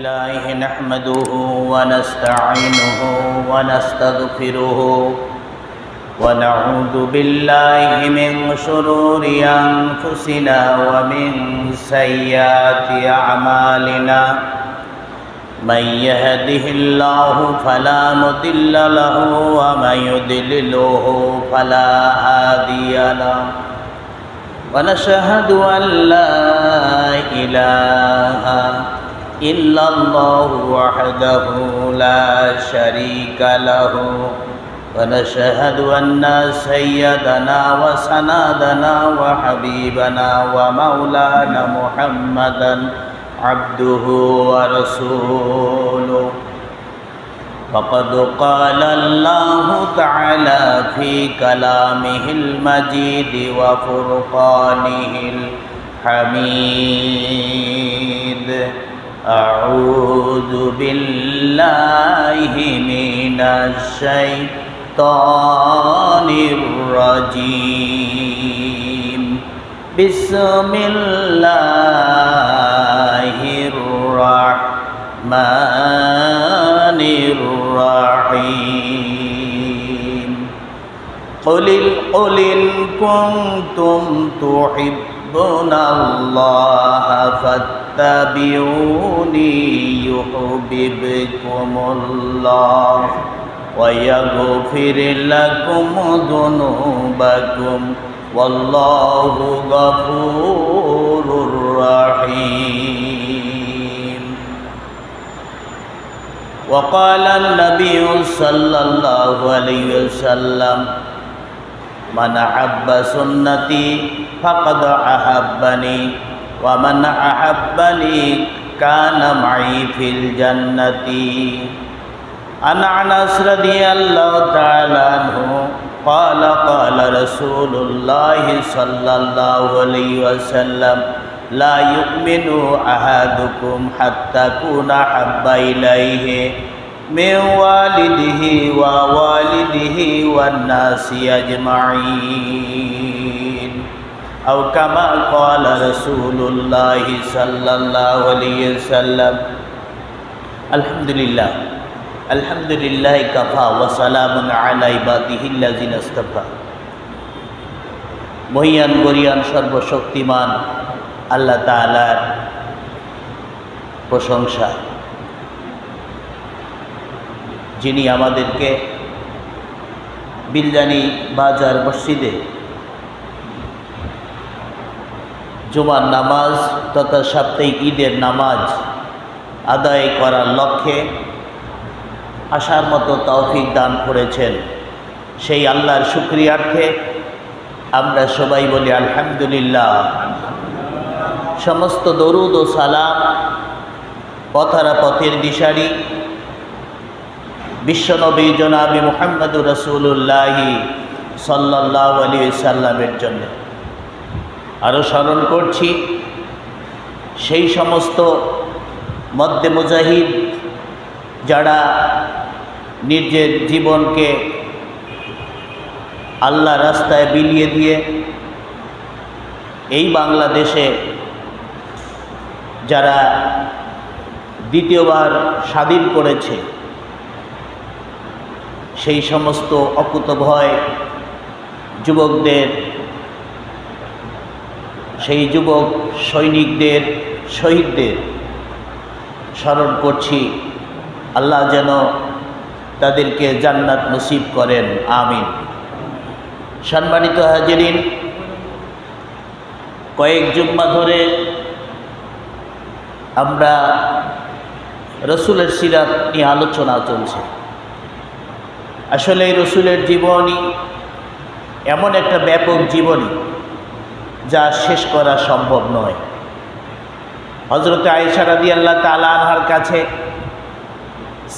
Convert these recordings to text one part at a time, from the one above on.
لله نحمده ونستعينه ونستغفره ونعوذ بالله من شرور أنفسنا ومن سيئات أعمالنا من يهده الله فلا مضل له ومن يضلله فلا هادي له ونشهد أن لا إله إلا الله وحده لا شريك له ونشهد أن سيدنا وسندنا وحبيبنا ومولانا محمدا عبده ورسوله فقد قال الله تعالى في كلامه المجيد وفرقانه الحميد أعوذ بالله من الشيطان الرجيم بسم الله الرحمن الرحيم قل إن كنتم تحبون الله فاتبعوني يحببكم الله ويغفر لكم ذنوبكم والله غفور رحيم وقال النبي صلى الله عليه وسلم من أحب سنتي فقد أحبني ومن أحبني كان معي في الجنة عن أنس رضي الله تعالى عنه قال قال رسول الله صلى الله عليه وسلم لا يؤمن أحدكم حتى أكون أحب إليه من والده ووالده والناس أجمعين أو كما قال رسول الله صلى الله عليه وسلم الحمد لله كفى وسلام على عباده الذين اصطفى মহিয়ান গরিয়ান সর্বশক্তিমান আল্লাহ তাআলার প্রশংসা, যিনি আমাদেরকে বিলজানি বাজার মসজিদে জুমার নামাজ তথা সাপ্তাহিক ঈদের নামাজ আদায় করার লক্ষ্যে আসার মতো তৌফিক দান করেছেন। সেই আল্লাহর শুকরিয়ার্থে আমরা সবাই বলি আলহামদুলিল্লাহ। সমস্ত দরুদ ও সালাম পথের দিশারি বিশ্বনবী জনাবে মুহাম্মদুর রাসূলুল্লাহ সাল্লাল্লাহু আলাইহি ওয়াসাল্লামের জন্য। আরও স্মরণ করছি সেই সমস্ত মদ্দে মুজাহিদ যারা নিজের জীবনকে আল্লাহ রাস্তায় বিলিয়ে দিয়ে এই বাংলাদেশে যারা দ্বিতীয়বার স্বাধীন করেছে, সেই সমস্ত অকুতভয় যুবকদের, সেই যুবক সৈনিকদের, শহীদদের স্মরণ করছি। আল্লাহ যেন তাদেরকে জান্নাত নসিব করেন, আমিন। সম্মানিত হাজিরিন, কয়েক জুম্মা ধরে আমরা রসুলের সিরাত নিয়ে আলোচনা চলছে। আসলে এই রসুলের জীবনী এমন একটা ব্যাপক জীবনী যা শেষ করা সম্ভব নয়। হযরত আয়েশা রাদিয়াল্লাহু তাআলা আনহার কাছে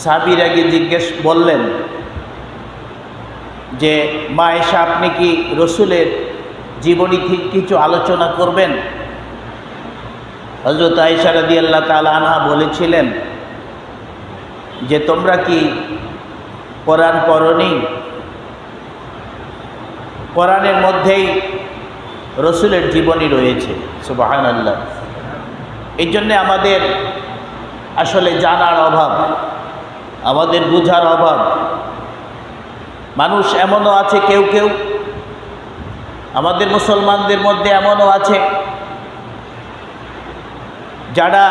সাহাবীরা গিয়ে বললেন যে মা আয়েশা, আপনি কি রসুলের জীবনী থেকে কিছু আলোচনা করবেন? হযরত আয়েশা রাদিয়াল্লাহু তাআলা আনহা বলেছিলেন যে তোমরা কি কোরআন পড়নি? কোরআনের মধ্যেই রসুলের জীবনী রয়েছে। সুবহানাল্লাহ। এই জন্যে আমাদের আসলে জানার অভাব, আমাদের বুঝার অভাব। মানুষ এমনও আছে, কেউ কেউ আমাদের মুসলমানদের মধ্যে এমনও আছে যারা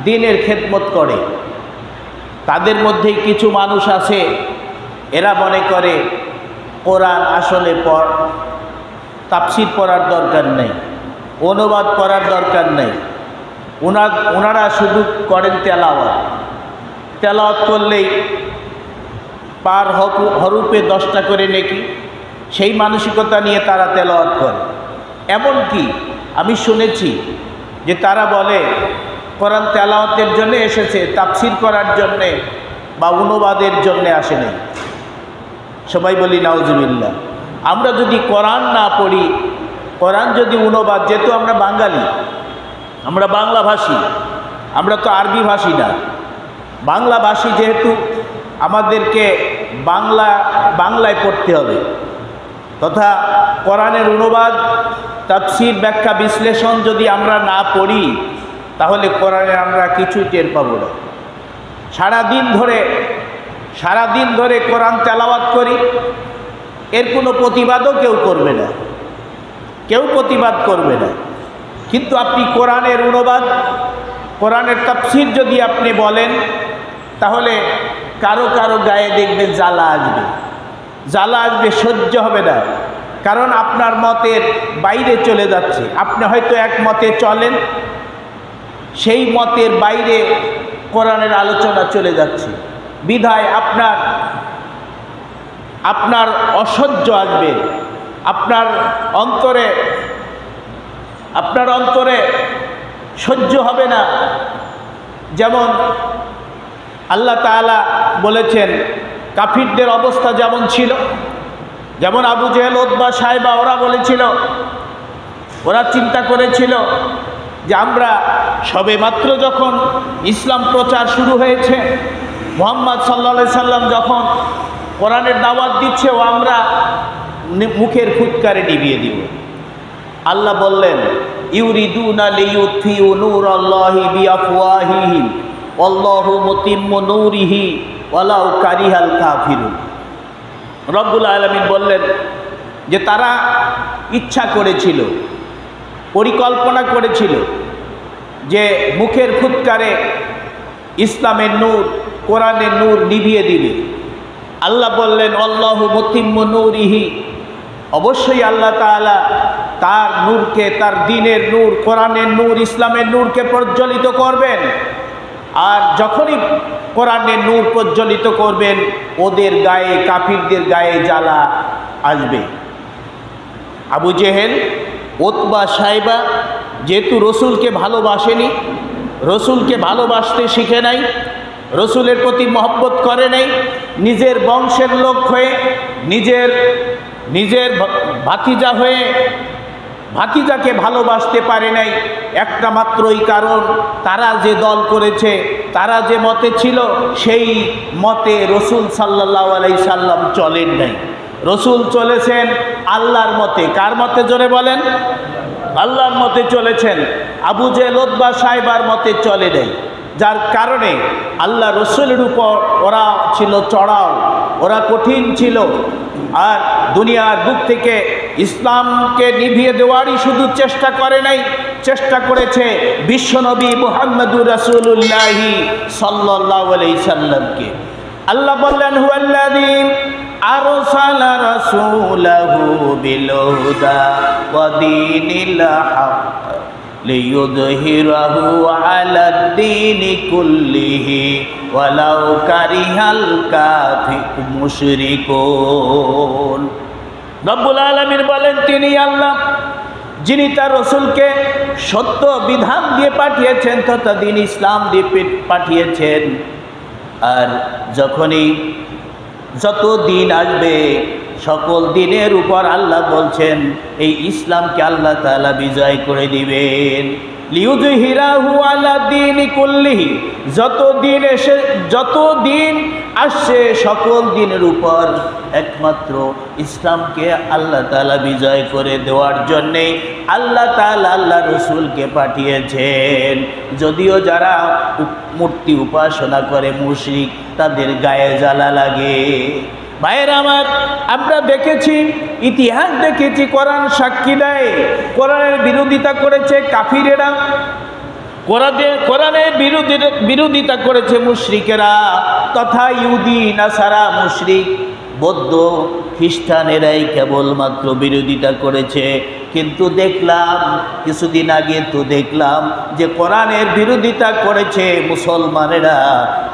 দ্বীনের খেদমত করে। তাদের মধ্যেই কিছু মানুষ আছে, এরা মনে করে কোরআন আসলে তাফসীর পড়ার দরকার নেই, অনুবাদ করার দরকার নেই। ওনারা শুধু করেন তেলাওয়াত করলেই পার হরফে 10টা করে নেকি, সেই মানসিকতা নিয়ে তারা তেলাওয়াত করে। এমনকি আমি শুনেছি যে তারা বলে কোরআন তেলাওয়াতের জন্য এসেছে, তাফসীর করার জন্যে বা অনুবাদের জন্যে আসে নাই। সবাই বলি নাউজুবিল্লাহ। আমরা যদি কোরআন না পড়ি, কোরআন যদি অনুবাদ, যেহেতু আমরা বাঙালি, আমরা বাংলাভাষী, আমরা তো আরবি ভাষী না, বাংলাভাষী যেহেতু আমাদেরকে বাংলায় পড়তে হবে, তথা কোরআনের অনুবাদ, তাফসীর, ব্যাখ্যা, বিশ্লেষণ যদি আমরা না পড়ি তাহলে কোরআনে আমরা কিছুই টের পাবো না। সারাদিন ধরে কোরআন তেলাওয়াত করি, এর কোনো প্রতিবাদও কেউ করবে না, কেউ প্রতিবাদ করবে না। কিন্তু আপনি কোরআনের অনুবাদ, কোরআনের তাফসীর যদি আপনি বলেন, তাহলে কারো কারো গায়ে দেখবেন জ্বালা আসবে, সহ্য হবে না। কারণ আপনার মতের বাইরে চলে যাচ্ছে। আপনি হয়তো এক মতে চলেন, সেই মতের বাইরে কোরআনের আলোচনা চলে যাচ্ছে, বিধায় আপনার অসহ্য আসবে, আপনার অন্তরে সহ্য হবে না। যেমন আল্লাহ তাআলা বলেছেন, কাফিরদের অবস্থা যেমন ছিল, যেমন আবু জেহেল, উতবা, সাইবা, ওরা বলেছিল, ওরা চিন্তা করেছিল যে আমরা সবেমাত্র যখন ইসলাম প্রচার শুরু হয়েছে, মুহাম্মদ সাল্লাল্লাহু আলাইহি সাল্লাম যখন কোরআনের দাওয়াত দিচ্ছে, ও আমরা মুখের ফুৎকারে নিভিয়ে দিব। আল্লাহ বললেন, ইউরিদুনা লিইউতফিউ নূরাল্লাহি বিআফওয়াহিহিম ওয়াল্লাহু মুতিম্মু নূরিহি ওয়ালাউ কারিহাল কাফিরুন। রব্বুল আলামিন বললেন যে তারা ইচ্ছা করেছিল, পরিকল্পনা করেছিল যে মুখের ফুৎকারে ইসলামের নূর, কোরআনের নূর নিভিয়ে দিবে। আল্লাহ বললেন, আল্লাহু মুতিম্মু নূরিহি, অবশ্যই আল্লাহ তাআলা তার নূরকে, তার দ্বীনের নূর, কোরআনের নূর, ইসলামের নূরকে প্রজ্বলিত করবেন। আর যখনই কোরআনের নূর প্রজ্বলিত করবেন, ওদের গায়ে, কাফিরদের গায়ে জ্বালা আসবে। আবু জেহেল, উতবা, সাইবা যেহেতু রসুলকে ভালোবাসেনি, রসুলকে ভালোবাসতে শিখে নাই, রসুলের প্রতি মহব্বত করে নাই, নিজের বংশের লোক হয়ে, নিজের ভাতিজা হয়ে ভাতিজাকে ভালোবাসতে পারে নাই। একটা মাত্রই কারণ, তারা যে দল করেছে, তারা যে মতে ছিল, সেই মতে রসুল সাল্লাল্লাহু আলাইহি সাল্লাম চলেন নাই। রসুল চলেছেন আল্লাহর মতে। কার মতে? জোরে বলেন। আল্লাহর মতে চলেছেন। আবু জেহেল, উতবা, সাইবার মতে চলে নাই। যার কারণে আল্লাহ রসুলের উপর ওরা ছিল চড়াও, ওরা কঠিন ছিল। আর দুনিয়ার বুক থেকে ইসলামকে নিভিয়ে দেওয়ারই শুধু চেষ্টা করে নাই, চেষ্টা করেছে বিশ্বনবী মুহাম্মদুর রাসূলুল্লাহি সাল্লাল্লাহু আলাইহি সাল্লামকে। আল্লাহ বললেন, হুয়াল্লাযী আরসালা রাসূলাহু বিল হুদা ওয়া দীনিল হক লিইয়ুযহিরাহু আলাদ দীনি কুল্লিহি ওয়ালাউ কারিহাল মুশরিকুন। রব্বুল আলামিন বলেন, তিনি আল্লাহ যিনি তার রসুলকে সত্য বিধান দিয়ে পাঠিয়েছেন, তথা দ্বীন ইসলাম দিয়ে পাঠিয়েছেন। আর যখনই যত দিন আসবে, সকল দিনের উপর আল্লাহ বলছেন এই ইসলামকে আল্লাহ তাআলা বিজয় করে দিবেন। লিইয়ুযহিরাহু আলা দীনি কুল্লিহি, যত দিন আসছে সকল দিনের উপর একমাত্র ইসলামকে আল্লাহ তাআলা বিজয় করে দেওয়ার জন্যে আল্লাহ তাআলা আল্লাহ রসুলকে পাঠিয়েছেন। যদিও যারা মূর্তি উপাসনা করে মুশরিক, তাদের গায়ে জ্বালা লাগে। ভাইয়েরা আমার, আমরা দেখেছি, ইতিহাস দেখেছি, কোরআন সাক্ষী দেয়, কোরআনের বিরোধিতা করেছে কাফিরেরা, কোরআনের বিরোধিতা করেছে মুশরিকেরা, তথা ইহুদি নাসারা মুশরিক বৌদ্ধ খ্রিস্টানেরাই কেবলমাত্র বিরোধিতা করেছে। কিন্তু দেখলাম কিছুদিন আগে তো দেখলাম যে কোরআনের বিরোধিতা করেছে মুসলমানেরা,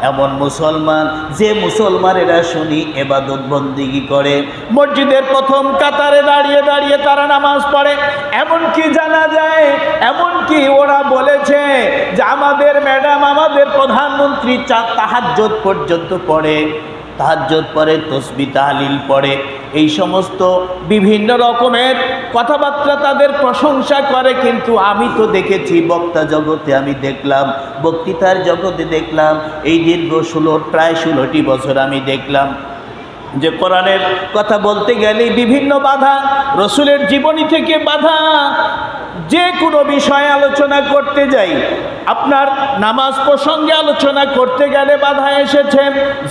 এমন মুসলমান যে মুসলমানেরা শুনি ইবাদত বন্দেগী করে, মসজিদের প্রথম কাতারে দাঁড়িয়ে দাঁড়িয়ে তারা নামাজ পড়ে। এমনকি জানা যায়, এমনকি ওরা বলেছে যে আমাদের ম্যাডাম, আমাদের প্রধানমন্ত্রী তাহাজ্জুদ পর্যন্ত পড়ে, তাহাজ্জুদ পড়ে, তাসবিহ তাহলিল পড়ে, এই সমস্ত বিভিন্ন রকমের কথাবার্তা তাদের প্রশংসা করে। কিন্তু আমি তো দেখেছি বক্তা জগতে, আমি দেখলাম বক্তৃতার জগতে দেখলাম, এই দীর্ঘ প্রায় 16টি বছর আমি দেখলাম যে কোরআনের কথা বলতে গেলে বিভিন্ন বাধা, রসুলের জীবনী থেকে বাধা, যে কোনো বিষয়ে আলোচনা করতে যাই, আপনার নামাজ প্রসঙ্গে আলোচনা করতে গেলে বাধা এসেছে,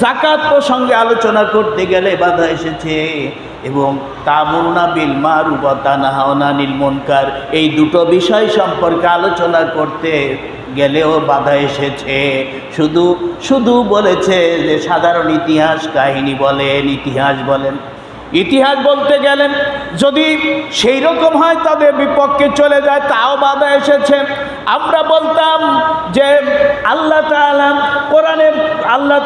যাকাত প্রসঙ্গে আলোচনা করতে গেলে বাধা এসেছে, এবং তা'মুরুনা বিল মা'রুফ ওয়া তানহাউনা আনিল মুনকার, এই দুটো বিষয় সম্পর্কে আলোচনা করতে গেলেও বাধা এসেছে। শুধু বলেছে যে সাধারণ ইতিহাস কাহিনী বলেন, ইতিহাস বলেন। ইতিহাস বলতে গেলেন যদি সেই রকম হয় তাদের বিপক্ষে চলে যায়, তাও বাধা এসেছে। আমরা বলতাম যে আল্লাহ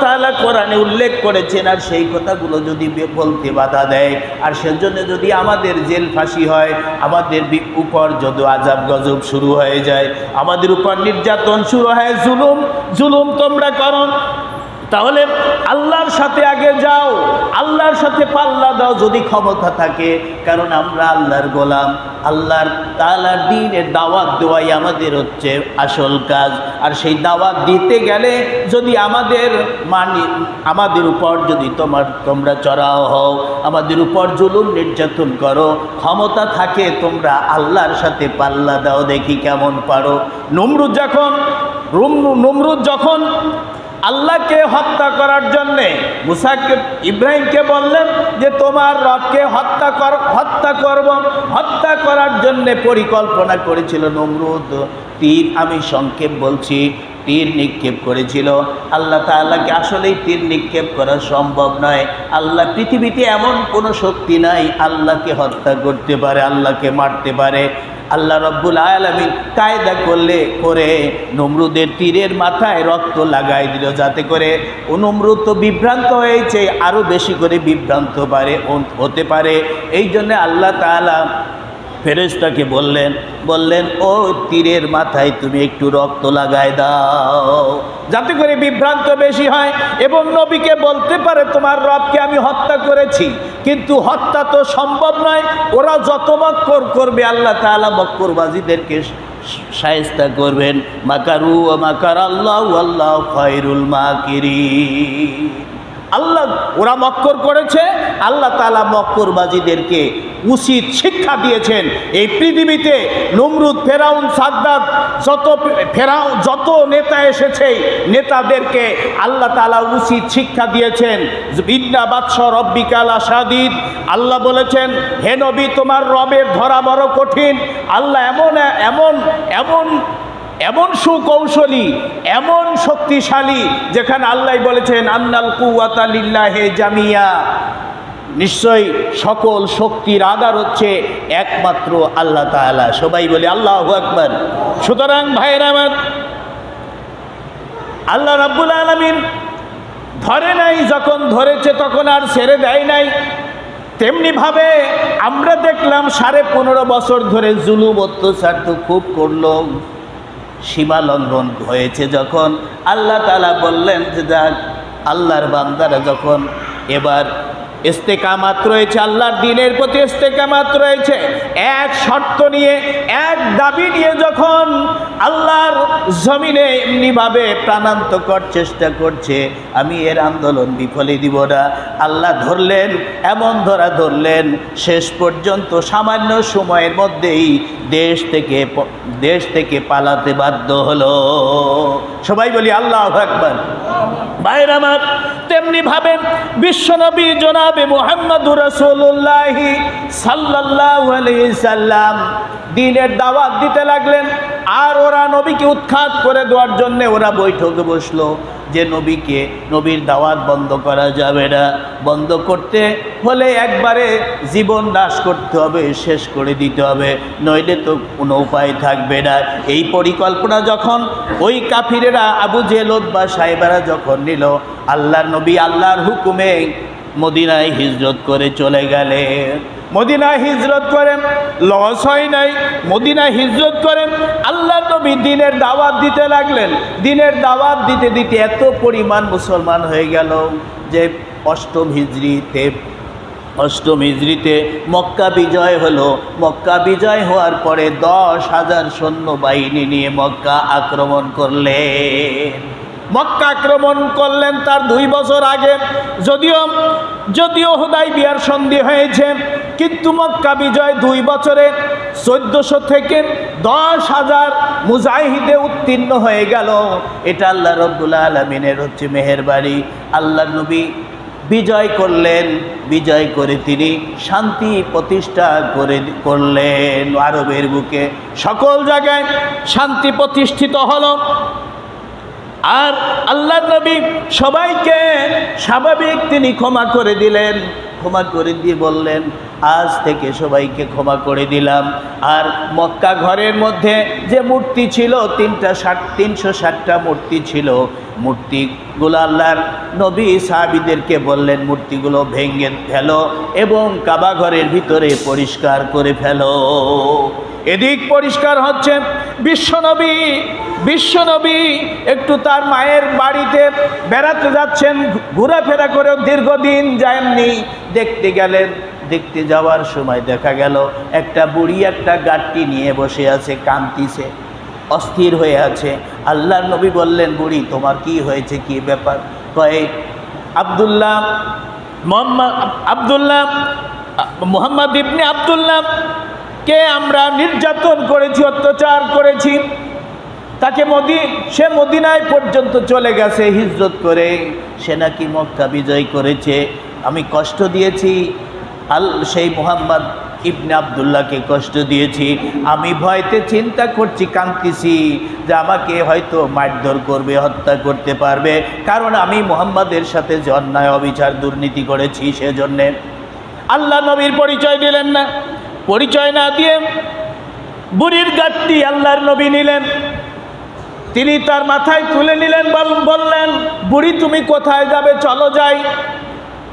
তাআলা কোরআনে উল্লেখ করেছেন, আর সেই কথাগুলো যদি বলতে বাধা দেয়, আর সেজন্য যদি আমাদের জেল ফাঁসি হয়, আমাদের উপর যদি আযাব গজব শুরু হয়ে যায়, আমাদের উপর নির্যাতন শুরু হয়, জুলুম তোমরা করো, তাহলে আল্লাহর সাথে আগে যাও, আল্লাহর সাথে পাল্লা দাও যদি ক্ষমতা থাকে। কারণ আমরা আল্লাহর গোলাম, আল্লাহর তাআলার দ্বীনের দাওয়াত দেওয়াই আমাদের হচ্ছে আসল কাজ। আর সেই দাওয়াত দিতে গেলে যদি আমাদের উপর যদি তোমরা চড়াও হও, আমাদের উপর জুলুম নির্যাতন করো, ক্ষমতা থাকে, তোমরা আল্লাহর সাথে পাল্লা দাও, দেখি কেমন পারো। নমরুদ যখন আল্লাহকে হত্যা করার জন্যে ইব্রাহিমকে বললেন যে তোমার রবকে হত্যা করার জন্যে পরিকল্পনা করেছিল নমরুদ। তীর, আমি সংক্ষেপ বলছি, তীর নিক্ষেপ করেছিল। আল্লাহ তাআলাকে আসলেই তীর নিক্ষেপ করা সম্ভব নয়। আল্লাহ, পৃথিবীতে এমন কোনো শক্তি নাই আল্লাহকে হত্যা করতে পারে, আল্লাহকে মারতে পারে। আল্লাহ রব্বুল আলামিন কায়দা করে নমরুদের তীরের মাথায় রক্ত লাগাই দিল, যাতে করে ও নমরুদ তো বিভ্রান্ত হয়েছে, আরও বেশি করে বিভ্রান্ত হতে পারে। এই জন্যে আল্লাহ তাআলা ফেরেশতাকে বললেন ও তীরের মাথায় তুমি একটু রক্ত লাগাই দাও, যাতে করে বিভ্রান্ত বেশি হয় এবং নবীকে বলতে পারে তোমার রবকে আমি হত্যা করেছি। কিন্তু হত্যা তো সম্ভব নয়, ওরা যত মক্কর করবে আল্লাহ তাআলা মক্করবাজিদেরকে শায়েস্তা করবেন। মাকারু ওয়া মাকার আল্লাহু আল্লাহু খায়রুল মাকিরিন। ওরা মক্কর করেছে, আল্লাহ তাআলা মক্করবাজিদেরকে উচিত শিক্ষা দিয়েছেন। এই পৃথিবীতে নমরুদ, ফেরাউন, সাদ্দাত, যত নেতা এসেছে, নেতাদেরকে আল্লাহ তাআলা উচিত শিক্ষা দিয়েছেন। ইন্না বাতশা রব্বিকা লাশাদীদ, আল্লাহ বলেছেন হে নবী তোমার রবের ধরা বড় কঠিন। আল্লাহ এমন সুকৌশলী, এমন শক্তিশালী, যেখানে আল্লাহ বলেছেন আন্নাল কুওয়াতা লিল্লাহি জামিয়া, নিশ্চয়ই সকল শক্তির আধার হচ্ছে একমাত্র আল্লাহ তাআলা। সবাই বলে আল্লাহু আকবার। সুতরাং ভাইয়েরা আমার, আল্লাহ রাব্বুল আলামিন ধরে নাই, যখন ধরেছে তখন আর ছেড়ে দেয় নাই। তেমনিভাবে আমরা দেখলাম 15.5 বছর ধরে জুলুম অত্যাচার তো খুব করলো, সীমা লঙ্ঘন হয়েছে। যখন আল্লাহ তাআলা বললেন যে যাক, আল্লাহর বান্দারা যখন এবার ইস্তেকামাত রয়েছে, আল্লাহর দ্বীনের প্রতি ইস্তেকামাত রয়েছে। এক শর্ত নিয়ে, এক দাবি নিয়ে যখন আল্লাহর জমিনে এমনিভাবে প্রাণান্তকর চেষ্টা করছে, আমি এর আন্দোলন বিফলে দিব না। আল্লাহ ধরলেন, এমন ধরলেন, শেষ পর্যন্ত সামান্য সময়ের মধ্যেই দেশ থেকে পালাতে বাধ্য হলো। সবাই বলি আল্লাহু আকবার। ভাইরা আমার, তেমনি ভাবে বিশ্বনবী জনাবে মুহাম্মদুর রাসূলুল্লাহ সাল্লাল্লাহু আলাইহি সাল্লাম দ্বীনের দাওয়াত দিতে লাগলেন। আর ওরা নবীকে উৎখাত করে দেওয়ার জন্য ওরা বৈঠকে বসলো যে নবীর দাওয়াত বন্ধ করা যাবে না, বন্ধ করতে হলে একবারে জীবন নাশ করতে হবে, শেষ করে দিতে হবে, নইলে তো কোনো উপায় থাকবে না। এই পরিকল্পনা যখন ওই কাফিরেরা, আবু জেহেল উতবা সাহেবেরা যখন নিল, আল্লাহর নবী আল্লাহর হুকুমে মদিনায় হিজরত করে চলে গেলেন। মদিনায় হিজরত করেন, লস হয় নাই। মদিনায় হিজরত করেন, আল্লাহর নবী দ্বীনের দাওয়াত দিতে লাগলেন। দ্বীনের দাওয়াত দিতে দিতে এত পরিমাণ মুসলমান হয়ে গেল যে অষ্টম হিজরিতে মক্কা বিজয় হলো। মক্কা বিজয় হওয়ার পরে 10,000 সৈন্যবাহিনী নিয়ে মক্কা আক্রমণ করলেন। মক্কা আক্রমণ করলেন তার 2 বছর আগে। যদিও হুদাইবিয়ার সন্ধি হয়েছে, কিন্তু মক্কা বিজয় 2 বছরে 1400 থেকে 10,000 মুজাহিদে উত্তীর্ণ হয়ে গেল। এটা আল্লাহ রাব্বুল আলামিনের হচ্ছে মেহেরবানি। আল্লাহ নবী বিজয় করলেন, বিজয় করে তিনি শান্তি প্রতিষ্ঠা করলেন। আরবের বুকে সকল জায়গায় শান্তি প্রতিষ্ঠিত হলো। আর আল্লাহর নবী সবাইকে স্বাভাবিক তিনি ক্ষমা করে দিলেন। ক্ষমা করে দিয়ে বললেন, আজ থেকে সবাইকে ক্ষমা করে দিলাম। আর মক্কা ঘরের মধ্যে যে মূর্তি ছিল, 360টা মূর্তি ছিল, মূর্তিগুলো আল্লাহর নবী সাহাবীদেরকে বললেন, মূর্তিগুলো ভেঙে ফেলো এবং কাবা ঘরের ভিতরে পরিষ্কার করে ফেলো। এদিক পরিষ্কার হচ্ছে। বিশ্বনবী একটু তার মায়ের বাড়িতে বেড়াতে যাচ্ছেন, ঘোরাফেরা করেও দীর্ঘদিন যাননি। দেখতে গেলেন, দেখতে যাওয়ার সময় দেখা গেল একটা বুড়ি একটা গাট্টি নিয়ে বসে আছে, কাঁদতিছে, অস্থির হয়ে আছে। আল্লাহর নবী বললেন, বুড়ি তোমার কি হয়েছে, কি ব্যাপার? কয়ে মুহাম্মদ ইবনে আব্দুল্লাহ কে আমরা নির্যাতন করেছি, অত্যাচার করেছি। সে মদিনায় পর্যন্ত চলে গেছে হিজরত করে, সে নাকি মক্কা বিজয় করেছে। আমি কষ্ট দিয়েছি, সেই মুহাম্মদ ইবনে আব্দুল্লাহকে কষ্ট দিয়েছি। আমি ভয়তে চিন্তা করছি, কাঁদতেছি যে আমাকে হয়তো মারধর করবে, হত্যা করতে পারবে, কারণ আমি মুহাম্মাদের সাথে যে অন্যায় অবিচার দুর্নীতি করেছি সেজন্যে। আল্লাহ নবীর পরিচয় দিলেন না। পরিচয় না দিয়ে বুড়ির গাট্টি আল্লাহর নবী নিলেন। তিনি তার মাথায় তুলে নিলেন, বললেন, বুড়ি তুমি কোথায় যাবে, চলো যাই।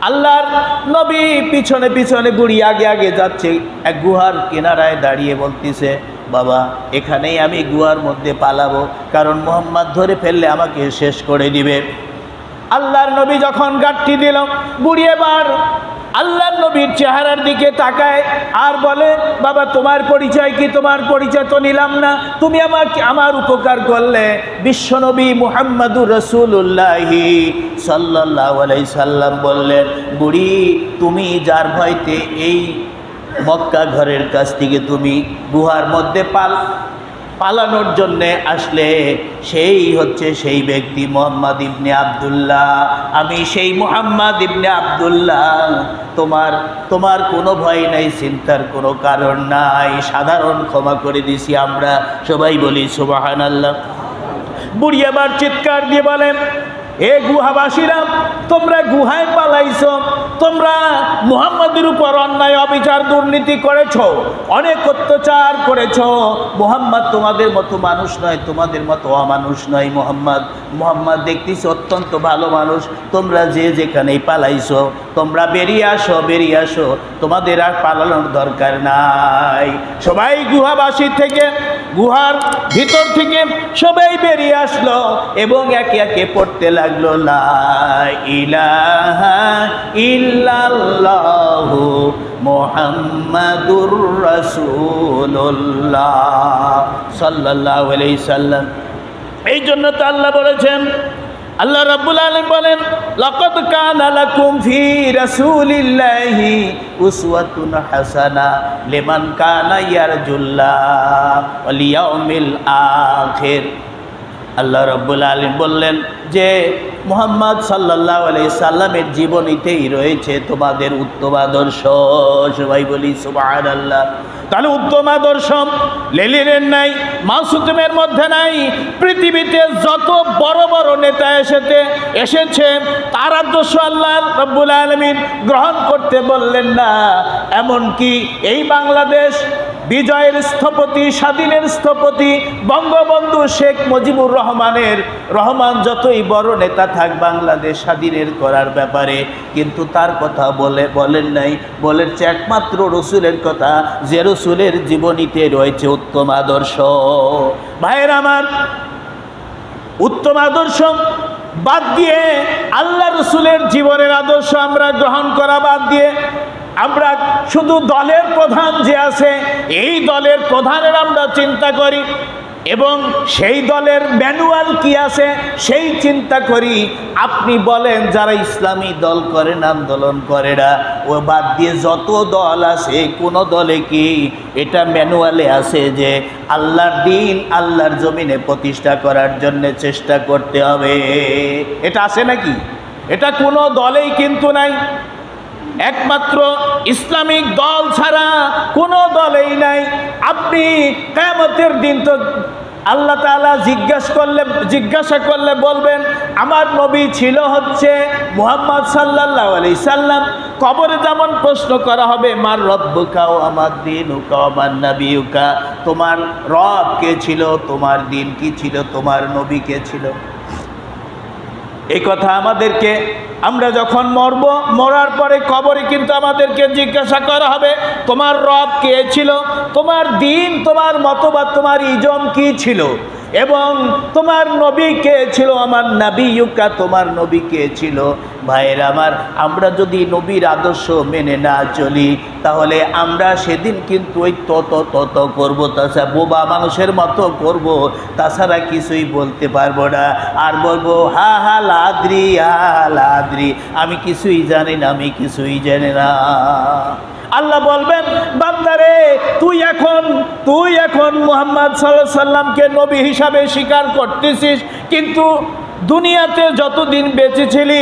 আল্লাহর নবী পিছনে পিছনে, বুড়ি আগে আগে যাচ্ছে। এক গুহার কিনারায় দাঁড়িয়ে বলতেছে, বাবা এখানেই আমি গুহার মধ্যে পালাবো, কারণ মুহাম্মদ ধরে ফেললে আমাকে শেষ করে দিবে। আল্লাহর নবী যখন গাট্টি দিল, বুড়ি এবার আল্লাহর নবীর চেহারার দিকে তাকায় আর বলে, বাবা তোমার পরিচয় কি? তোমার পরিচয় তো নিলাম না, তুমি আমার উপকার করলে। বিশ্বনবী মুহাম্মদুর রাসূলুল্লাহ সাল্লাল্লাহু আলাইহি সাল্লাম বললেন, বুড়ি তুমি যার ভয়তে এই মক্কা ঘরের কাছ থেকে তুমি গুহার মধ্যে পালানোর জন্যে আসলে, সেই হচ্ছে সেই ব্যক্তি মুহাম্মদ ইবনে আব্দুল্লাহ। আমি সেই মুহাম্মদ ইবনে আব্দুল্লাহ। তোমার কোনো ভয় নাই, চিন্তার কোনো কারণ নাই, সাধারণ ক্ষমা করে দিছি আমরা। সবাই বলি সুবহানাল্লাহ। বুড়ি আবার চিৎকার দিয়ে বলেন, হে গুহাবাসীরা, তোমরা গুহায় পালাইছো, তোমরা মুহাম্মাদের উপর অন্যায় অবিচার দুর্নীতি করেছো, অনেক অত্যাচার করেছো। মুহাম্মদ তোমাদের মতো মানুষ নয়, তোমাদের মতো অমানুষ নয়। মুহাম্মদ দেখতেছি অত্যন্ত ভালো মানুষ। তোমরা যে যেখানেই পালাইছো, তোমরা বেরিয়ে আসো, তোমাদের আর পালানোর দরকার নাই। সবাই গুহাবাসী থেকে গুহার ভিতর থেকে সবাই বেরিয়ে আসলো এবং একে একে পড়তে লাগলো লা ইলাহা ইল্লাল্লাহু মুহাম্মাদুর রাসূলুল্লাহ সাল্লাল্লাহু আলাইহি সাল্লাম। এই জন্য তো আল্লাহ বলেছেন, আল্লাহ রাব্বুল আলামিন বলেন, লাকাদ কানা লাকুম ফি রাসূলিল্লাহি উসওয়াতুন হাসানা লিমান কানা ইয়ারজুল্লাহ ওয়াল ইয়াউমিল আখির। আল্লাহ রাব্বুল আলামিন বললেন যে মুহাম্মদ সাল্লাল্লাহু আলাইহি সাল্লামের জীবনীতেই রয়েছে তোমাদের উত্তম আদর্শ। সবাই বলি সুবহানাল্লাহ। তাহলে উত্তম আদর্শ লেলিনের নাই, মাসুমের মধ্যে নাই। পৃথিবীতে যত বড় বড় নেতা এসেছে তার আদর্শ আল্লাহ রাব্বুল আলামিন গ্রহণ করতে বললেন না। এমনকি এই বাংলাদেশ বিজয়ের স্থপতি, স্বাধীনের স্থপতি বঙ্গবন্ধু শেখ মুজিবুর রহমান যতই বড় নেতা থাক বাংলাদেশ স্বাধীনের করার ব্যাপারে, কিন্তু তার কথা বলেন নাই, বলেছে একমাত্র রসুলের কথা, যে রসুলের জীবনীতে রয়েছে উত্তম আদর্শ। ভাইয়ের আমার, উত্তম আদর্শ বাদ দিয়ে আল্লাহ রসুলের জীবনের আদর্শ আমরা গ্রহণ করা বাদ দিয়ে আমরা শুধু দলের প্রধান যে আছে এই দলের প্রধানের আমরা চিন্তা করি এবং সেই দলের ম্যানুয়াল কি আছে সেই চিন্তা করি। আপনি বলেন যারা ইসলামী দল করেন, আন্দোলন করে না, ও বাদ দিয়ে যত দল আছে কোন দলে কি এটা ম্যানুয়ালে আছে যে আল্লাহর দ্বীন আল্লাহর জমিনে প্রতিষ্ঠা করার জন্য চেষ্টা করতে হবে? এটা আছে নাকি? এটা কোনো দলেই কিন্তু নাই। একমাত্র ইসলামিক দল ছাড়া কোনো দলেই নাই। আপনি কিয়ামতের দিন তো আল্লাহ তাআলা জিজ্ঞাসা করলে বলবেন আমার নবী ছিল হচ্ছে মুহাম্মদ সাল্লাল্লাহু আলাইহি সাল্লাম। কবরে যেমন প্রশ্ন করা হবে মার রব্বুকা ওয়া আমার দীনুকা ওয়া মান নাবিয়ুকা, তোমার রব কে ছিল, তোমার দিন কি ছিল, তোমার নবী কে ছিল। এই কথা আমাদেরকে, আমরা যখন মরব, মরার পরে কবরে কিন্তু আমাদেরকে জিজ্ঞাসা করা হবে তোমার রব কে ছিল, তোমার দিন, তোমার মতবাদ, তোমার ইজম কি ছিল এবং তোমার নবী কে ছিল, আমার নাবিয়ুকা, তোমার নবী কে ছিল। ভাইয়ের আমার, আমরা যদি নবীর আদর্শ মেনে না চলি তাহলে আমরা সেদিন কিন্তু ওই তত করবো, তাছাড়া বোবা মানুষের মতো করব, তাছাড়া কিছুই বলতে পারবো না। আর বলবো হা হা লাদ্রি, আমি কিছুই জানি না, আমি কিছুই জানি না। আল্লাহ বলবেন বান্দারে তুই এখন মুহাম্মদ সাল্লাল্লাহু আলাইহি সাল্লামকে নবী হিসাবে স্বীকার করতেছিস, কিন্তু দুনিয়াতে যতদিন বেঁচেছিলি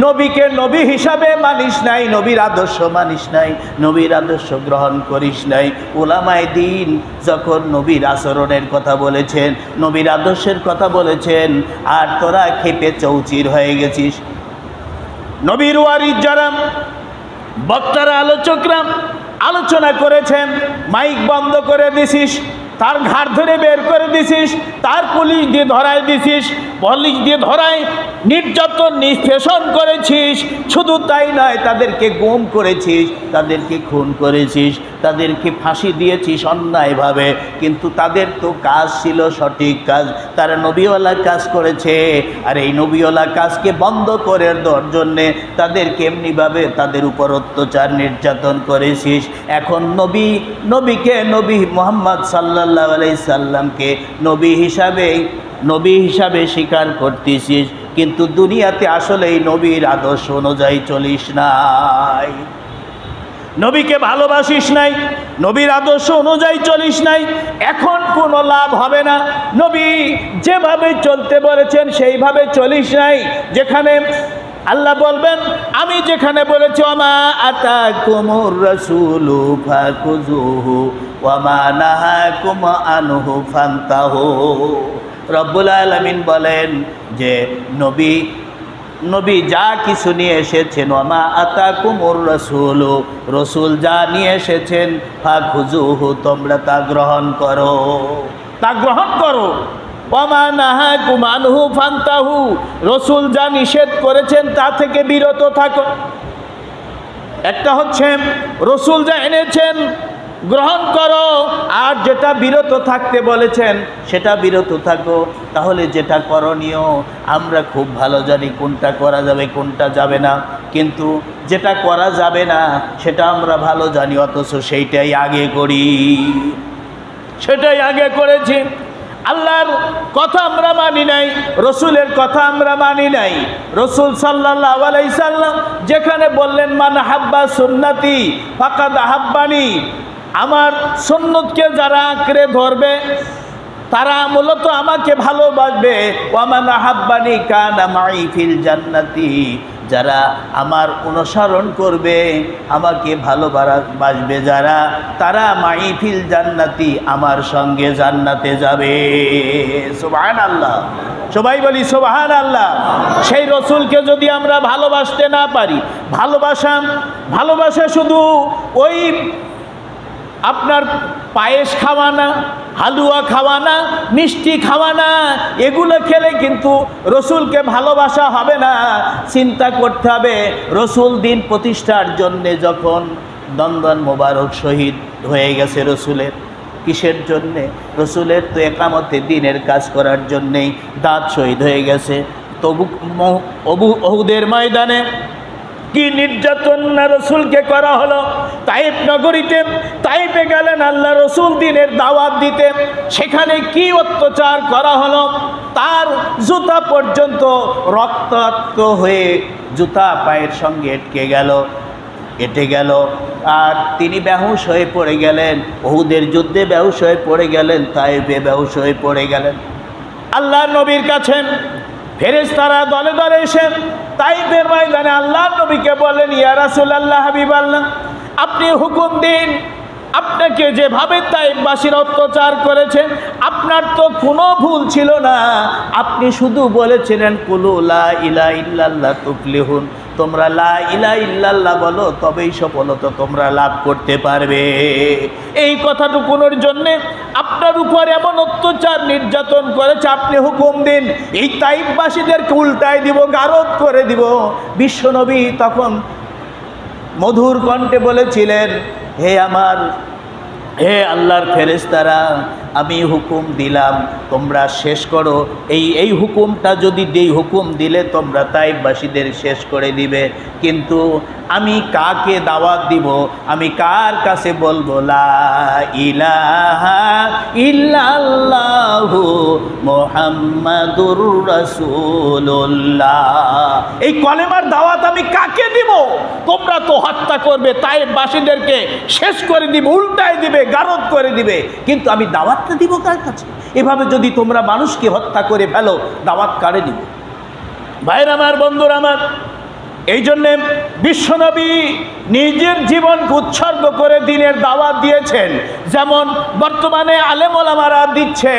নবীকে নবী হিসাবে মানিস নাই, নবীর আদর্শ মানিস নাই, নবীর আদর্শ গ্রহণ করিস নাই। উলামায়ে দ্বীন যখন নবীর আচরণের কথা বলেছেন, নবীর আদর্শের কথা বলেছেন, আর তোরা খেপে চৌচির হয়ে গেছিস। নবীর ওয়ারিস যারা বক্তারা, আলোচকরা আলোচনা করেছেন, মাইক বন্ধ করে দিছিস, তার ঘাড় ধরে বের করে দিছিস, তার পুলিশ দিয়ে ধরাই দিছিস, পুলিশ দিয়ে ধরাই নির্যাতন নিষ্পেষণ করেছিস। শুধু তাই নয়, তাদেরকে গুম করেছিস, তাদেরকে খুন করেছিস, তাদেরকে ফাঁসি দিয়েছিস অন্যায়ভাবে, কিন্তু তাদের তো কাজ ছিল সঠিক কাজ, তারা নবীওয়ালা কাজ করেছে। আর এই নবীওয়ালা কাজকে বন্ধ করে দেওয়ার জন্যে তাদেরকে এমনিভাবে তাদের উপর অত্যাচার নির্যাতন করেছিস। এখন নবীকে নবী মুহাম্মদ সাল্লাল্লাহু আলাইহি সাল্লামকে নবী হিসাবে স্বীকার করতেছিস, কিন্তু দুনিয়াতে আসলে এই নবীর আদর্শ অনুযায়ী চলিস নাই, নবীকে ভালোবাসিস নাই, নবীর আদর্শ অনুযায়ী চলিস নাই। এখন কোনো লাভ হবে না। নবী যেভাবে চলতে বলেছেন সেইভাবে চলিস নাই। যেখানে আল্লাহ বলবেন আমি যেখানে বলেছি ওমা আতাকুমুর রাসূলু ফাকুযুহু ওয়া মা নাহাকুম আনহু ফান্তাহু। রব্বুল আলামিন বলেন যে নবী যা কিছু নিয়ে এসেছেন, ওমা আতাকুমুর রাসূলু, রসুল যা নিয়ে এসেছেন, ফাকুযুহু, তোমরা তা গ্রহণ করো, ওমা নাহাকুম আনহু ফান্তাহু, রসুল যা নিষেধ করেছেন তা থেকে বিরত থাকো। একটা হচ্ছে রসুল যা এনেছেন গ্রহণ করো, আর যেটা বিরত থাকতে বলেছেন সেটা বিরত থাকো। তাহলে যেটা করণীয় আমরা খুব ভালো জানি, কোনটা করা যাবে কোনটা যাবে না, কিন্তু যেটা করা যাবে না সেটা আমরা ভালো জানি, অথচ সেইটাই আগে করি, সেটাই আগে করেছি। আল্লাহর কথা আমরা মানি নাই, রসুলের কথা আমরা মানি নাই। রসুল সাল্লাল্লাহু আলাইহি সাল্লাম যেখানে বললেন মান হাব্বা সুন্নতি ফাকাদ হাব্বানি, আমার সুন্নতকে যারা আঁকড়ে ধরবে তারা মূলত আমাকে ভালোবাসবে। ওয়া মান হাব্বানি কানা মাই ফিল জান্নাতি, যারা আমার অনুসরণ করবে, আমাকে ভালোবাসবে যারা, তারা মাই ফিল জান্নাতি, আমার সঙ্গে জান্নাতে যাবে। সুবহানাল্লাহ, সবাই বলি সুবহানাল্লাহ। সেই রসুলকে যদি আমরা ভালোবাসতে না পারি, ভালোবাসা শুধু ওই আপনার পায়েস খাওয়ানা, হালুয়া খাওয়ানা, মিষ্টি খাওয়ানা, এগুলো খেলে কিন্তু রসুলকে ভালোবাসা হবে না। চিন্তা করতে হবে, রসুল দিন প্রতিষ্ঠার জন্যে যখন দন্দন মোবারক শহীদ হয়ে গেছে রসুলের, কিসের জন্যে? রসুলের তো একামতে দিনের কাজ করার জন্যেই দাঁত শহীদ হয়ে গেছে। তবু উহুদের ময়দানে কি নির্যাতন না রসুলকে করা হলো। তাইফ নগরীতে, তাইফে গেলেন আল্লাহ রসুল দিনের দাওয়াত দিতে, সেখানে কি অত্যাচার করা হলো, তার জুতা পর্যন্ত রক্তাক্ত হয়ে জুতা পায়ের সঙ্গে এঁটে গেল, আর তিনি বেহুশ হয়ে পড়ে গেলেন। উহুদের যুদ্ধে বেহুশ হয়ে পড়ে গেলেন, তাইফে বেহুশ হয়ে পড়ে গেলেন। আল্লাহর নবীর কাছে ফেরেশতারা দলে দলে এসে তাইফের ময়দানে আল্লাহর নবীকে বললেন, ইয়া রাসূলুল্লাহ, হাবিবাল্লাহ, আপনি হুকুম দিন, আপনাকে যেভাবে তাইফবাসীরা অত্যাচার করেছে, আপনার তো কোনো ভুল ছিল না, আপনি শুধু বলেছিলেন কুলু লা ইলাহা ইল্লাল্লাহ তুফলিহুন, তোমরা লা ইলাহা ইল্লাল্লাহ বলো, তবেই সফলতা তোমরা লাভ করতে পারবে। এই কথাটুকুনোর জন্য আপনার উপর এমন অত্যাচার নির্যাতন করেছে, আপনি হুকুম দিন, এই তাইফবাসীদেরকে উল্টায় দিব, গারদ করে দিব। বিশ্বনবী তখন মধুর কণ্ঠে বলেছিলেন, হে আল্লাহর ফেরেশতারা, আমি হুকুম দিলাম, তোমরা শেষ করো। এই হুকুমটা যদি দেই, হুকুম দিলে তোমরা তাইফবাসীদের শেষ করে দিবে, কিন্তু আমি কাকে দাওয়াত দিব, আমি কার কাছে বলবো লা ইলাহা ইল্লাল্লাহু মুহাম্মাদুর রাসূলুল্লাহ, এই কলেমার দাওয়াত আমি কাকে দিব? তোমরা তো হত্যা করবে, তাইফবাসীদেরকে শেষ করে দিবে, উল্টায় দিবে, গারদ করে দিবে, কিন্তু আমি দাওয়াতটা দিব কার কাছে? এভাবে যদি তোমরা মানুষকে হত্যা করে ফেলো, দাওয়াত কারে দিব? ভাইরা আমার, বন্ধুরা আমার, এই জন্যে বিশ্বনবী নিজের জীবনকে উৎসর্গ করে দিনের দাওয়াত দিয়েছেন। যেমন বর্তমানে আলেম ওলামারা দিচ্ছে,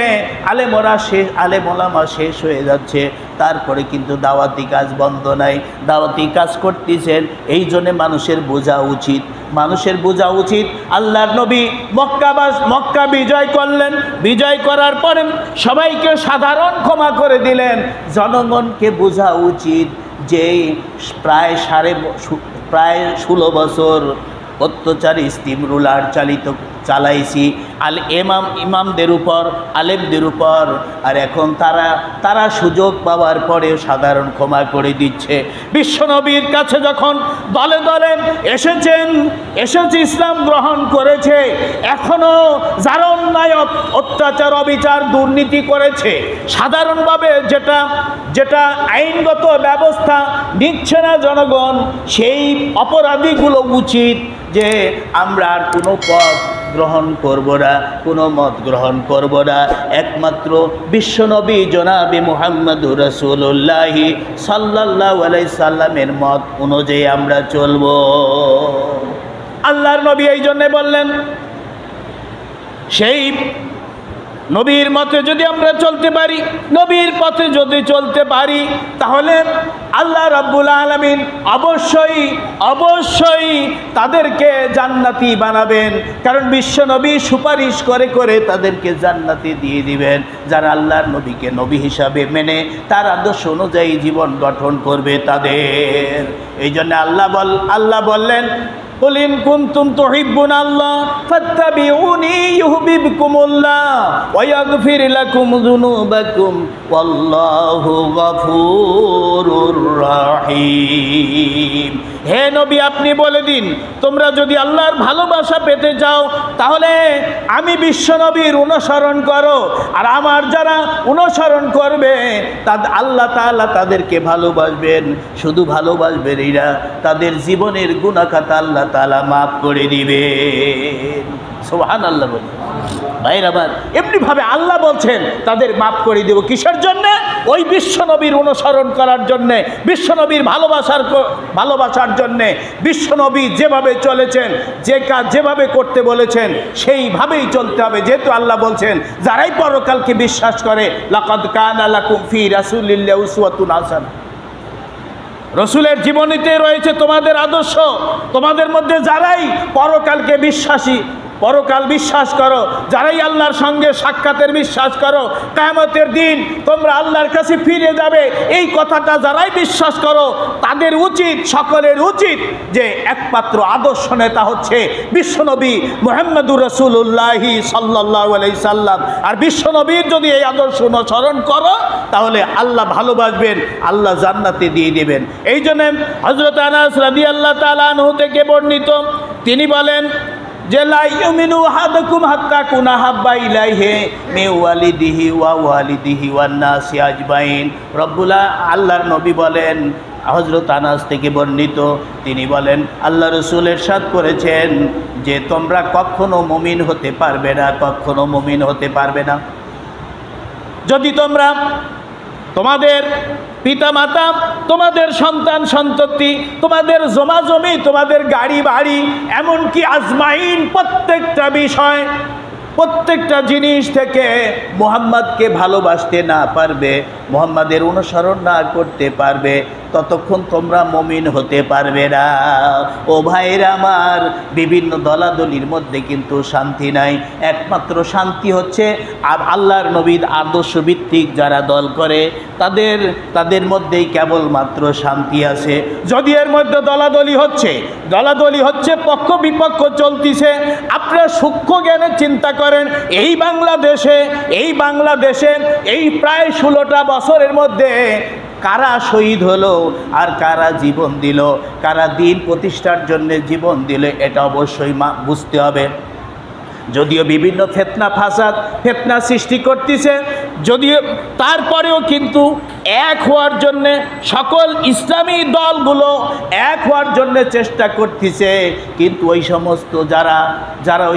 আলেম ওলামা শেষ হয়ে যাচ্ছে, তারপরে কিন্তু দাওয়াতি কাজ বন্ধ নাই, দাওয়াতি কাজ করতেছেন। এই জন্যে মানুষের বোঝা উচিত আল্লাহর নবী মক্কা বিজয় করলেন, বিজয় করার পরে সবাইকে সাধারণ ক্ষমা করে দিলেন। জনগণকে বোঝা উচিত যে প্রায় 16 বছর অত্যাচারী স্টিম রুলার চালাইছি ইমামদের উপর, আলেমদের উপর, আর এখন তারা সুযোগ পাওয়ার পরেও সাধারণ ক্ষমা করে দিচ্ছে। বিশ্বনবীর কাছে যখন দলে দলে এসেছে, ইসলাম গ্রহণ করেছে, এখনও যারা অন্যায় অত্যাচার অবিচার দুর্নীতি করেছে, সাধারণভাবে যেটা আইনগত ব্যবস্থা নিচ্ছে না জনগণ, সেই অপরাধীগুলো উচিত যে আমরা আর কোনো পথ গ্রহণ করব না, কোনো মত গ্রহণ করব না, একমাত্র বিশ্বনবী জনাবে মুহাম্মদুর রাসূলুল্লাহ সাল্লাল্লাহু আলাইহি সাল্লামের মত অনুযায়ী আমরা চলব। আল্লাহর নবী এই জন্যে বললেন, সেই নবীর মতে যদি আমরা চলতে পারি, নবীর পথে যদি চলতে পারি, তাহলে আল্লাহ রাব্বুল আলামিন অবশ্যই তাদেরকে জান্নাতি বানাবেন। কারণ বিশ্বনবী সুপারিশ করে করে তাদেরকে জান্নাতি দিয়ে দিবেন, যারা আল্লাহর নবীকে নবী হিসাবে মেনে তার আদর্শ অনুযায়ী জীবন গঠন করবে তাদের। এই জন্য আল্লাহ বললেন কুল ইন কুনতুম তুহিব্বুনাল্লাহ ফাত্তাবিউনি ইউহিব্বুকুমুল্লাহ ওয়া ইয়াগফির লাকুম যুনুবাকুম ওয়াল্লাহু গফুরুর রহিম। হে নবী, আপনি বলে দিন, তোমরা যদি আল্লাহর ভালোবাসা পেতে চাও তাহলে আমি বিশ্ব নবীর অনুসরণ করো, আর আমার যারা অনুসরণ করবে আল্লাহ তাআলা তাদেরকে ভালোবাসবেন। শুধু ভালোবাসবেন এরা, তাদের জীবনের গুনাহ খাতা আল্লাহ তাআলা মাফ করে দিবেন। সুবহানাল্লাহ বলে ভাইরা আমার, এমনিভাবে আল্লাহ বলছেন তাদের মাফ করে দেব। কিসের জন্যে? ওই বিশ্বনবীর অনুসরণ করার জন্যে, বিশ্বনবীর ভালোবাসার জন্যে। বিশ্বনবী যেভাবে চলেছেন, যে কাজ যেভাবে করতে বলেছেন সেইভাবেই চলতে হবে। যেহেতু আল্লাহ বলছেন যারাই পরকালকে বিশ্বাস করে লাকাদ কানা লাকুম ফি রাসূলিল্লাহি উসওয়াতুন হাসানাহ, রসুলের জীবনীতে রয়েছে তোমাদের আদর্শ। তোমাদের মধ্যে যারাই পরকালকে বিশ্বাসী, পরকাল বিশ্বাস করো, যারাই আল্লাহর সঙ্গে সাক্ষাতের বিশ্বাস করো, কিয়ামতের দিন তোমরা আল্লাহর কাছে ফিরে যাবে, এই কথাটা যারাই বিশ্বাস করো তাদের উচিত, সকলের উচিত যে একমাত্র আদর্শ নেতা হচ্ছে বিশ্বনবী মুহাম্মদুর রাসূলুল্লাহ সাল্লাল্লাহু আলাইহি সাল্লাম। আর বিশ্বনবীর যদি এই আদর্শ অনুসরণ করো তাহলে আল্লাহ ভালোবাসবেন, আল্লাহ জান্নাতে দিয়ে দেবেন। এই জন্য হযরত আনাস রাদিয়াল্লাহু তাআলা আনহু থেকে বর্ণিত, তিনি বলেন যে লা ইউমিনু আহাদুকুম হাত্তা কুনা হাব্বা ইলাইহি মিন ওয়ালিদিহি ওয়া ওয়ালিদিহি ওয়ান নাসি আজমাইন। আল্লাহর নবী বলেন, হযরত আনাস থেকে বর্ণিত, তিনি বলেন আল্লাহ রাসূল ইরশাদ করেছেন যে তোমরা কখনো মুমিন হতে পারবে না, কখনো মুমিন হতে পারবে না যদি তোমরা তোমাদের পিতামাতা, তোমাদের সন্তান সন্ততি, তোমাদের জমাজমি, তোমাদের গাড়ি বাড়ি, এমনকি আজমাইন প্রত্যেকটা বিষয়, প্রত্যেকটা জিনিস থেকে মুহাম্মদকে ভালোবাসতে না পারবে, মুহাম্মাদের অনুসরণ না করতে পারবে, ততক্ষণ তোমরা মুমিন হতে পারবে না। ও ভাইরা আমার, বিভিন্ন দলাদলির মধ্যে কিন্তু শান্তি নাই। একমাত্র শান্তি হচ্ছে আর আল্লাহর নবীর আদর্শ ভিত্তিক যারা দল করে তাদের মধ্যেই কেবলমাত্র শান্তি আছে। যদি এর মধ্যে দলাদলি হচ্ছে, পক্ষ বিপক্ষ চলতিছে, আপনারা সূক্ষ্ম জ্ঞানে চিন্তা করেন, এই বাংলাদেশে এই প্রায় 16টা বছরের মধ্যে কারা শহীদ হলো আর কারা জীবন দিল, কারা দিন প্রতিষ্ঠার জন্য জীবন দিল, এটা অবশ্যই বুঝতে হবে। যদিও বিভিন্ন ফেতনা সৃষ্টি করতেছে, যদিও তারপরেও কিন্তু এক হওয়ার জন্যে সকল ইসলামী দলগুলো এক হওয়ার জন্যে চেষ্টা করতেছে। কিন্তু ওই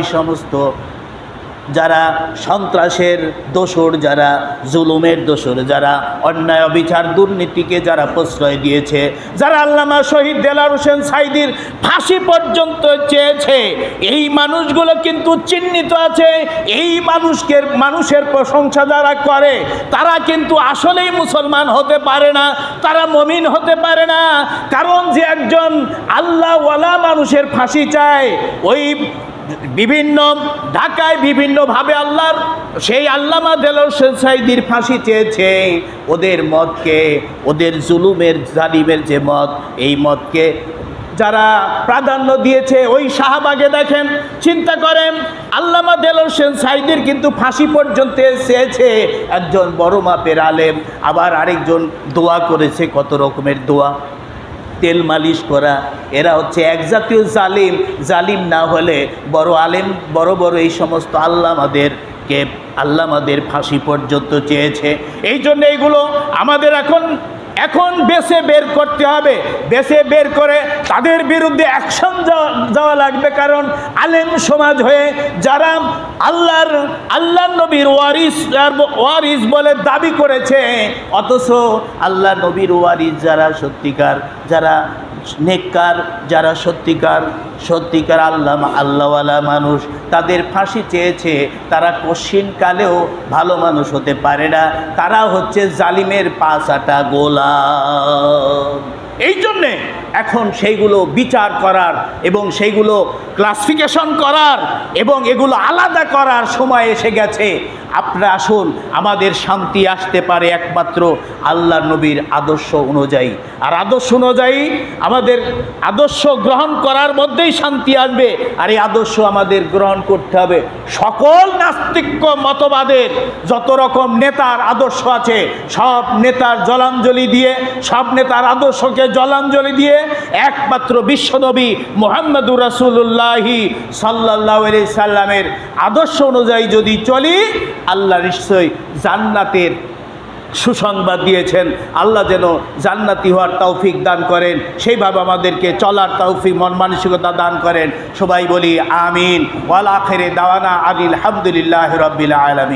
সমস্ত যারা সন্ত্রাসের দোসর, যারা জুলুমের দোসর, যারা অন্যায় অবিচার দুর্নীতিকে যারা প্রশ্রয় দিয়েছে, যারা আল্লামা শহীদ দেলাওয়ার হোসেন সাঈদীর ফাঁসি পর্যন্ত চেয়েছে, এই মানুষগুলো কিন্তু চিহ্নিত আছে। এই মানুষের প্রশংসা যারা করে তারা কিন্তু আসলেই মুসলমান হতে পারে না, তারা মুমিন হতে পারে না। কারণ যে একজন আল্লাহওয়ালা মানুষের ফাঁসি চায়, ওই বিভিন্ন ঢাকায় বিভিন্নভাবে আল্লাহর সেই আল্লামা দেলাওয়ার হোসেন সাঈদীর ফাঁসি চেয়েছে, ওদের মতকে, ওদের জুলুমের জালিমের যে মত, এই মতকে যারা প্রাধান্য দিয়েছে, ওই শাহবাগে দেখেন, চিন্তা করেন, আল্লামা দেলাওয়ার হোসেন সাঈদীর কিন্তু ফাঁসি পর্যন্ত চেয়েছে একজন বড় মাপের আলেম, আবার আরেকজন দোয়া করেছে, কত রকমের দোয়া, তেল মালিশ করা। এরা হচ্ছে এক জাতীয় জালিম না হলে বড় আলেম, বড় এই সমস্ত আল্লামাদের ফাঁসি পর্যন্ত চেয়েছে। এই জন্য এইগুলো আমাদের এখন বেছে বের করতে হবে, বেছে বের করে তাদের বিরুদ্ধে অ্যাকশন যাওয়া লাগবে। কারণ আলেম সমাজ হয়ে যারা আল্লাহ নবীর ওয়ারিস বলে দাবি করেছে, অথচ আল্লাহ নবীর ওয়ারিস যারা সত্যিকার, যারা নেককার, যারা সত্যিকার আল্লাহওয়ালা মানুষ, তাদের ফাঁসি চেয়েছে, তারা কশিনকালেও ভালো মানুষ হতে পারে না, তারা হচ্ছে জালিমের পাঁচাটা গোলাম। এই জন্যে এখন সেইগুলো বিচার করার এবং সেইগুলো ক্লাসিফিকেশন করার এবং এগুলো আলাদা করার সময় এসে গেছে। আপনারা আসুন, আমাদের শান্তি আসতে পারে একমাত্র আল্লাহর নবীর আদর্শ অনুযায়ী। আর আদর্শ অনুযায়ী আমাদের আদর্শ গ্রহণ করার মধ্যেই শান্তি আসবে। আর এই আদর্শ আমাদের গ্রহণ করতে হবে। সকল নাস্তিক মতবাদের যত রকম নেতার আদর্শ আছে, সব নেতার জলাঞ্জলি দিয়ে, সব নেতার আদর্শকে জলাঞ্জলি দিয়ে একমাত্র বিশ্বনবী মুহাম্মদুর রাসূলুল্লাহি সাল্লাল্লাহু আলাইহি সাল্লামের আদর্শ অনুযায়ী যদি চলি, আল্লাহ নিশ্চয়ই জান্নাতের সুসংবাদ দিয়েছেন। আল্লাহ যেন জান্নাতি হওয়ার তৌফিক দান করেন, সেইভাবে আমাদেরকে চলার তৌফিক মন মানসিকতা দান করেন। সবাই বলি আমিন। ওয়াল আখিরি দাওয়ানা আনিল হামদুলিল্লাহি রাব্বিল আলামিন।